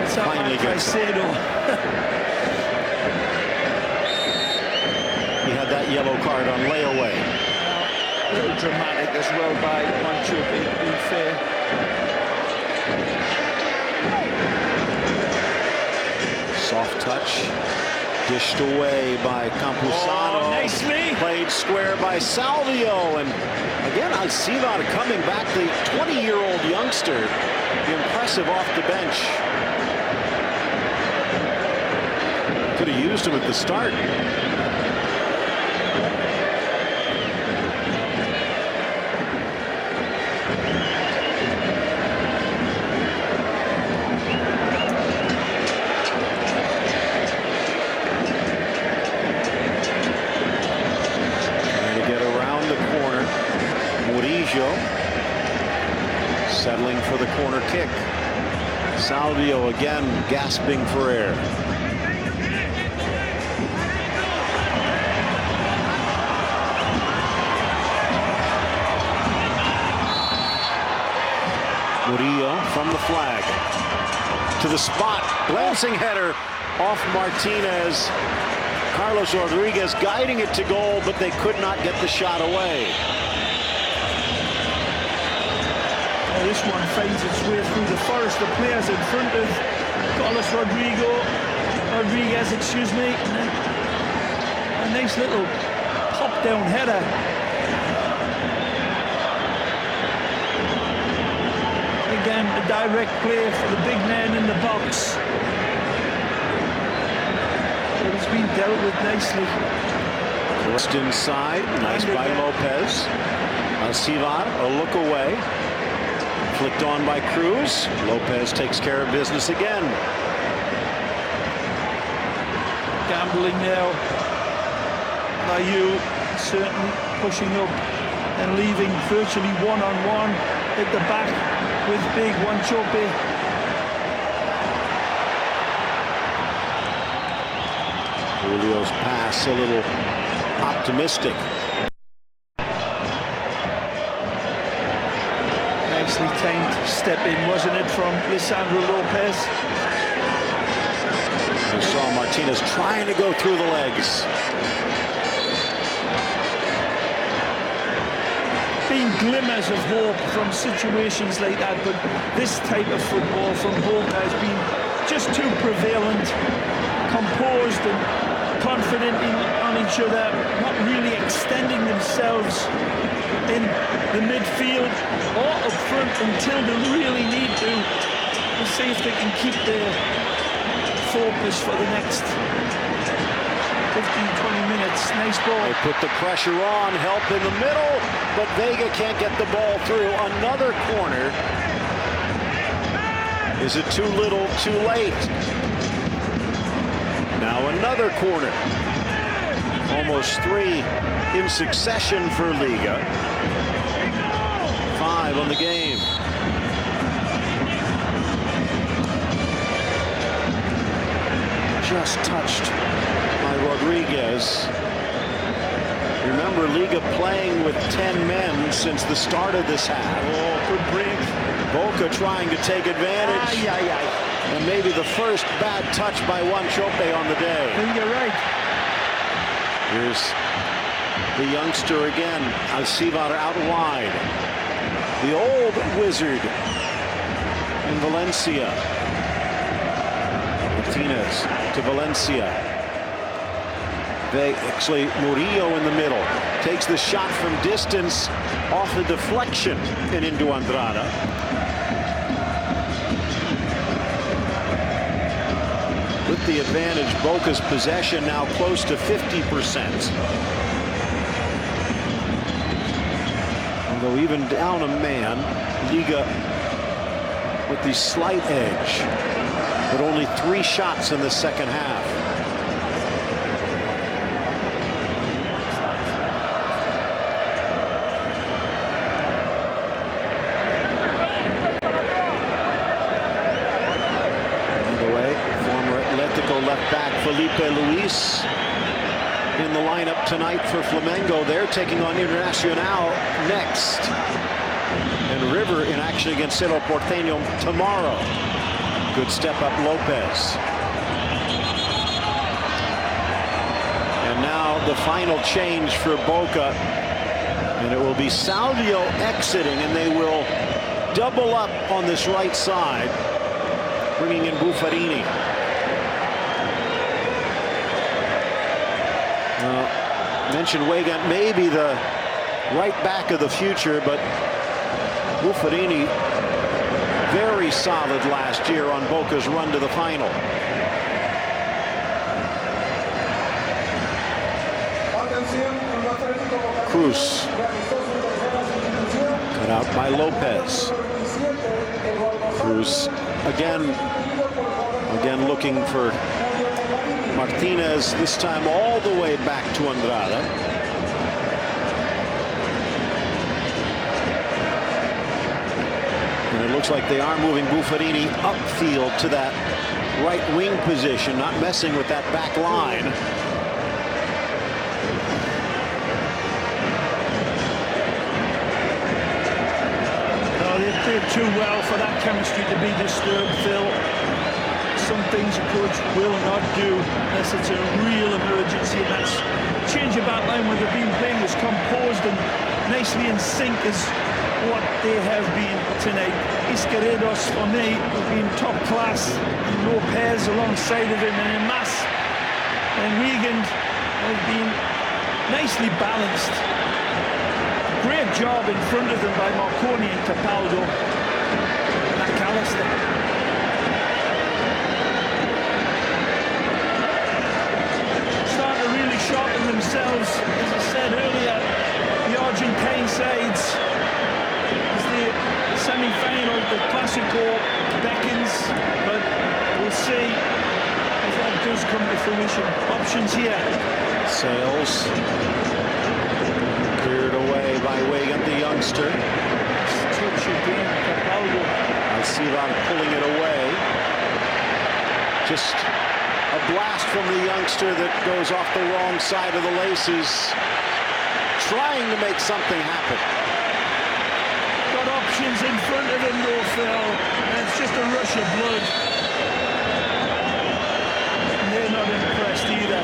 it's that man Caicedo. That yellow card on layaway. A little dramatic as well by Wanchope, to be fair. Soft touch. Dished away by Campuzano. Oh, nicely. Played square by Salvio. And again, Alcivar coming back, the 20-year-old youngster. Impressive off the bench. Could have used him at the start. Settling for the corner kick. Salvio again gasping for air. Murillo from the flag to the spot, glancing header off Martinez. Carlos Rodriguez guiding it to goal, but they could not get the shot away. This one finds its way through the forest of players in front of Carlos Rodriguez, excuse me. And then a nice little pop-down header. Again, a direct play for the big man in the box. It has been dealt with nicely. Just inside, nice by Lopez. Alcivar, a look away. Flicked on by Cruz. Lopez takes care of business again. Gambling now. Layu certainly pushing up and leaving virtually one-on-one at the back with big Wanchope. Julio's pass a little optimistic. Nicely timed step in, wasn't it, from Lisandro Lopez? We saw Martinez trying to go through the legs. Been glimmers of hope from situations like that, but this type of football from Boca has been just too prevalent, composed and confident on each other, not really extending themselves in the midfield or up front until they really need to see if they can keep their focus for the next 15-20 minutes. Nice ball. They put the pressure on, help in the middle, but Vega can't get the ball through. Another corner. Is it too little, too late? Now another corner. Almost 3 in succession for Liga. 5 on the game. Just touched by Rodriguez. Remember, Liga playing with 10 men since the start of this half. Oh, good break. Boca trying to take advantage. Aye, aye, aye. And maybe the first bad touch by Wanchope on the day. I think you're right. Here's the youngster again. Alcivar out wide. The old wizard in Valencia. Martinez to Valencia. Actually, Murillo in the middle. Takes the shot from distance off the deflection and into Andrada. With the advantage, Boca's possession now close to 50%. Although even down a man, Liga with the slight edge, but only 3 shots in the second half. Left back Felipe Luis in the lineup tonight for Flamengo. They're taking on Internacional next. And River in action against Cerro Porteño tomorrow. Good step up Lopez. And now the final change for Boca. And it will be Salvio exiting, and they will double up on this right side, bringing in Buffarini. Mentioned Weigand, maybe the right back of the future, but Buffarini very solid last year on Boca's run to the final. Cruz cut out by Lopez. Cruz again looking for Martinez, this time all the way back to Andrada. And it looks like they are moving Buffarini upfield to that right wing position, not messing with that back line. No, they did too well for that chemistry to be disturbed, Phil. Some things a coach will not do unless it's a real emergency, and that's change of outline when they've been playing as composed and nicely in sync as what they have been tonight. Izquierdos, for me, have been top class. Lopez alongside of him, and Emas and Weigand have been nicely balanced. Great job in front of them by Marconi and Capaldo. McAllister. Sharpen themselves, as I said earlier, the Argentine sides, as the semi-final, the Clásico beckons, but we'll see if that does come to fruition. Options here. Sales cleared away by Weigand, the youngster. Touch again, Capaldo. Alcivar pulling it away. Just a blast from the youngster that goes off the wrong side of the laces, trying to make something happen. Got options in front of him though, Phil, and it's just a rush of blood. And they're not impressed either.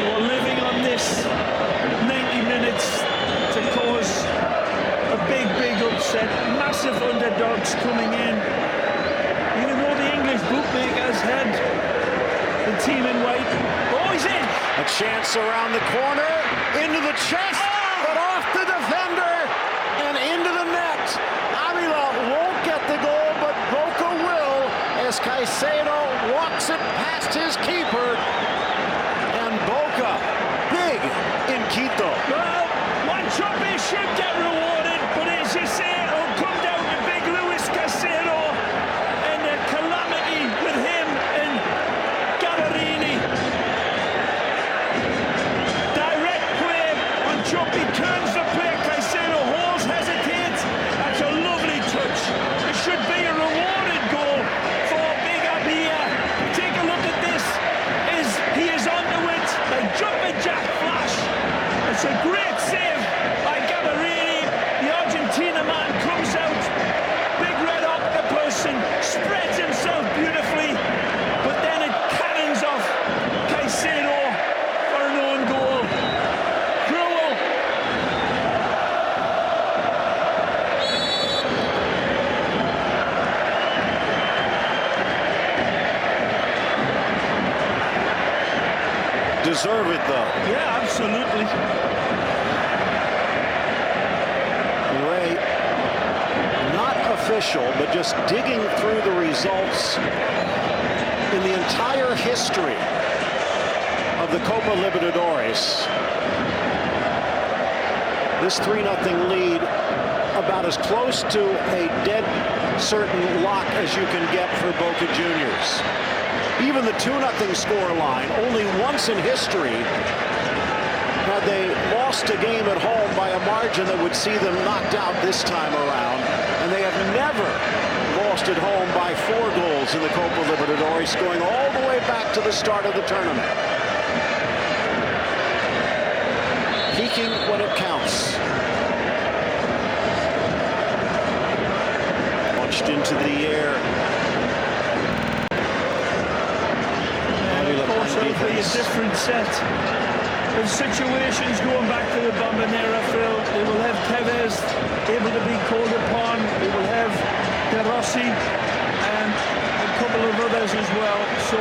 We're living on this 90 minutes to cause a big upset. Massive underdogs coming in. Even though the English bookmakers had the team in white. Oh, he's in! A chance around the corner, into the chest, but off the defender and into the net. Avila won't turns the play. Caicedo holds, hesitates. That's a lovely touch. It should be a rewarded goal for Big Abia. Take a look at this. He is onto it. They jumping jack flash. It's a great save by Gabarini. The Argentina man comes out. Big red octopus and spreads himself beautifully. But then it cannons off Caicedo for an own goal. Cruel. Deserve it, though. Yeah, absolutely. Ray, not official, but just digging through the results in the entire history of the Copa Libertadores. This 3-0 lead about as close to a dead certain lock as you can get for Boca Juniors. Even the 2-0 score line, only once in history had they lost a game at home by a margin that would see them knocked out this time around. And they have never lost at home by 4 goals in the Copa Libertadores, going all the way back to the start of the tournament. Peaking when it counts. Launched into the air. It'll be a different set of situations going back to the Bombonera, Phil. They will have Tevez able to be called upon. They will have De Rossi and a couple of others as well. So,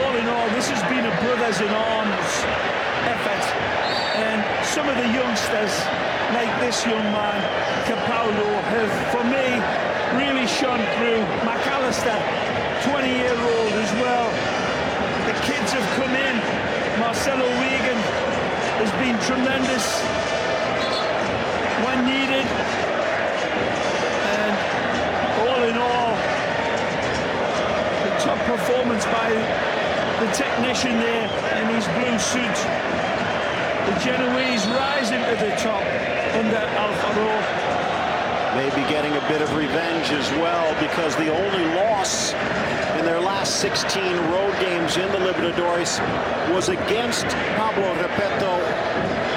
all in all, this has been a brothers-in-arms effort. And some of the youngsters, like this young man, Capaldo, have, for me, really shone through. McAllister, 20-year-old as well. The kids have come in. Marcelo Wigan has been tremendous when needed. And all in all, the top performance by the technician there in his blue suit. The Genoese rising to the top under Alfaro. Maybe getting a bit of revenge as well, because the only loss in their last 16 road games in the Libertadores was against Pablo Repeto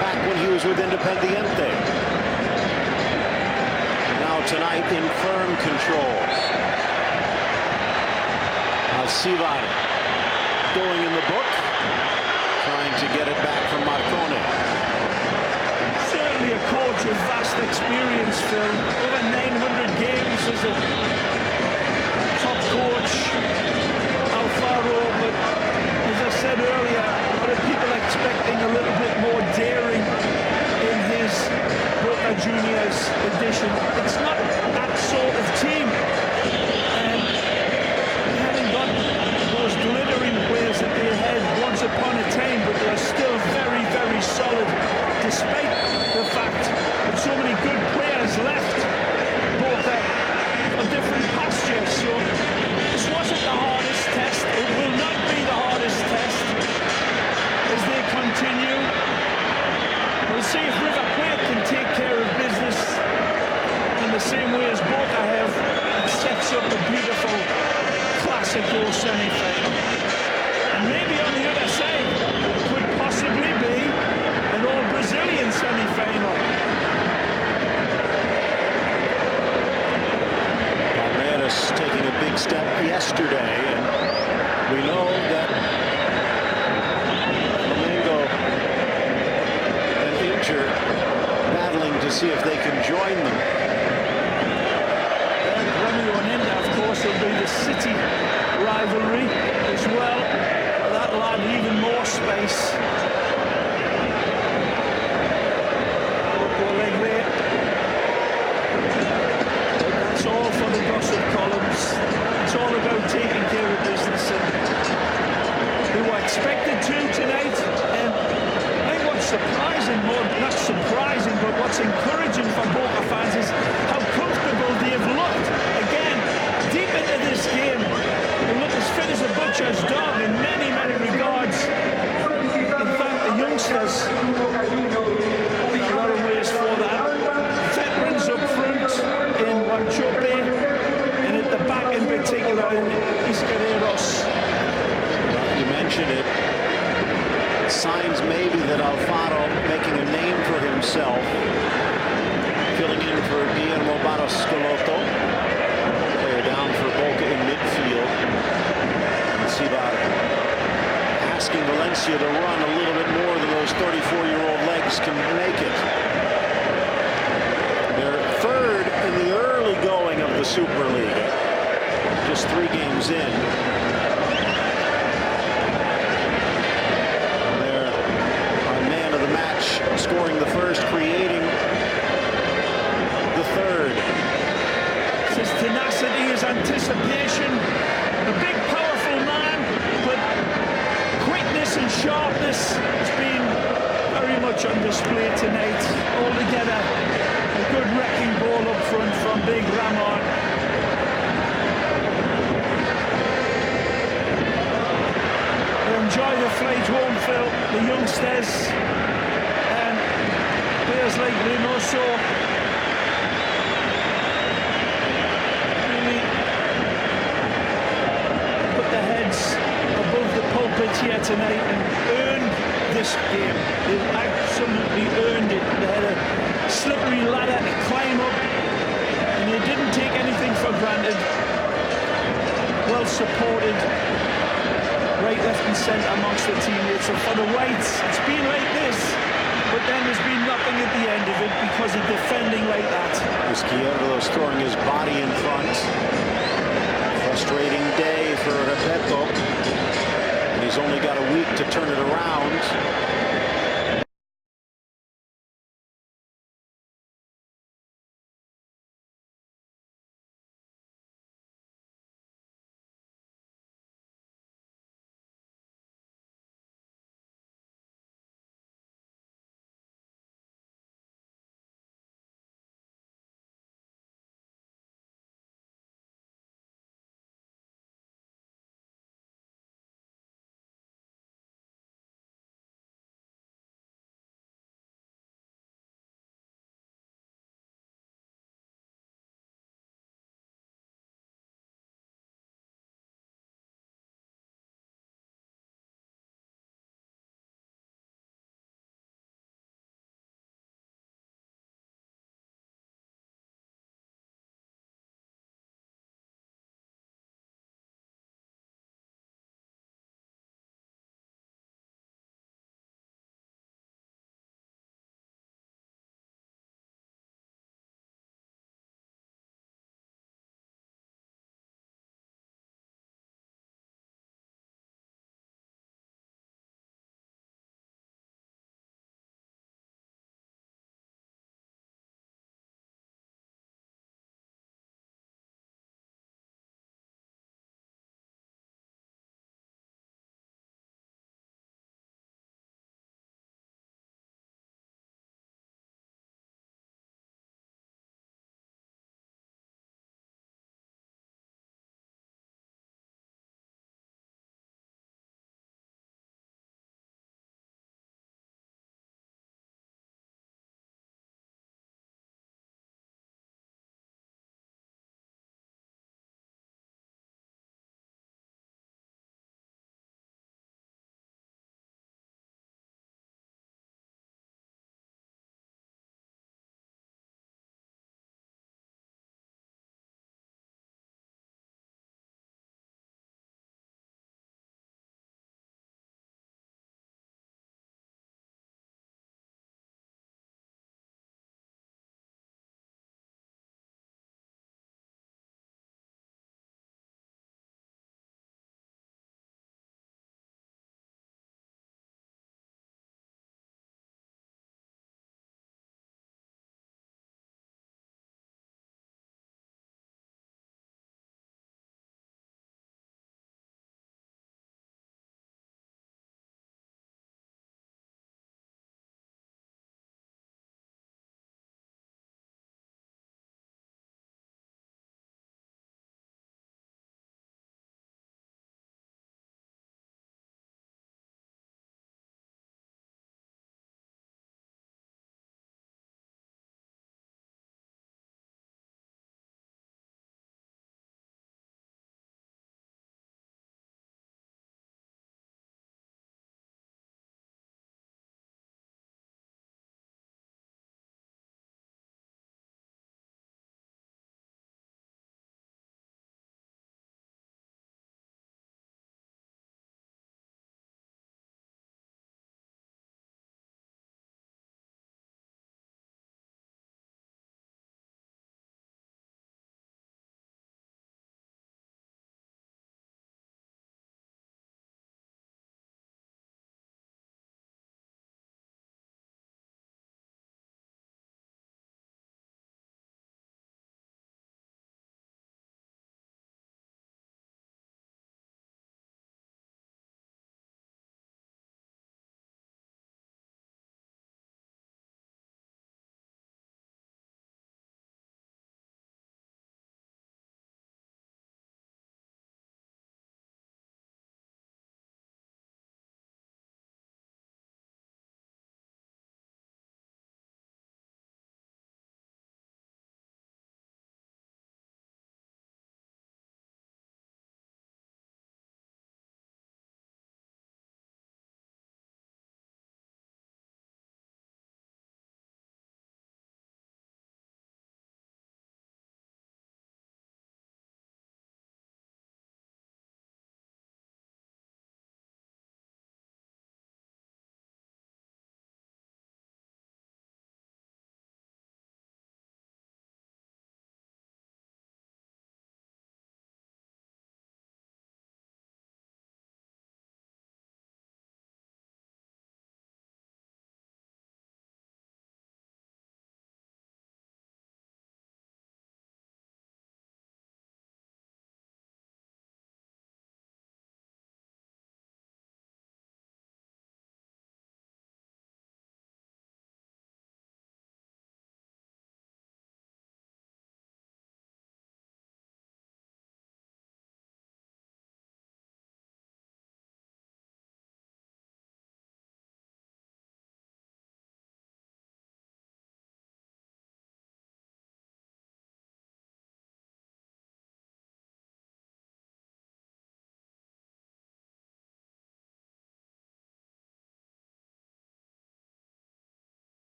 back when he was with Independiente. Now tonight in firm control. Alcivar going in the book, trying to get it back from Marcone. Certainly a coach of vast experience, Phil. Over 900 games as a top coach, Alfaro. But as I said earlier, a lot of people expecting a little bit more daring in his Boca Juniors edition. It's not that sort of team. And they haven't got those glittering players that they had once upon a time, but they're still very, very solid, despite the fact that so many good players left Boca for different pastures. So this wasn't the hardest test. It will not be the hardest test as they continue. We'll see if River Plate can take care of business in the same way as Boca have. It sets up a beautiful Classico semi-final. And maybe on the other side could possibly be an all-Brazilian semi-final. Palmeiras taking a big step yesterday, and we know that Flamengo and Inter battling to see if they can join them. And Romeo and Inter, of course, will be the City rivalry as well. That'll add even more space. That's all for the gossip columns. It's all about taking care of business, and they were expected to tonight. And I think what's surprising, more not surprising, but what's encouraging for Boca fans is how comfortable they have looked. Again, deep into this game, they look as fit as a butcher's dog in many, many regards. In fact, the youngsters, Alfaro making a name for himself, filling in for Guillermo Barros Schelotto. Player down for Boca in midfield. And Cibar asking Valencia to run a little bit more than those 34-year-old legs can make it. They're third in the early going of the Super League, just 3 games in. They're our man of the match, scoring the first, creating the third. It's his tenacity, his anticipation, a big, powerful man, but quickness and sharpness has been very much on display tonight. Altogether, a good wrecking ball up front from Big Ramon. They enjoy the flight home, Phil, the youngsters, and players like Reynoso really put their heads above the pulpit here tonight and earned this game. They've absolutely earned it. They had a slippery ladder to climb up, and they didn't take anything for granted. Well supported, right, left and centre amongst the teammates. And for the Whites, it's been like this, but then there's been nothing at the end of it because of defending like that. Izquierdo's throwing his body in front. Frustrating day for Repeto. And he's only got a week to turn it around.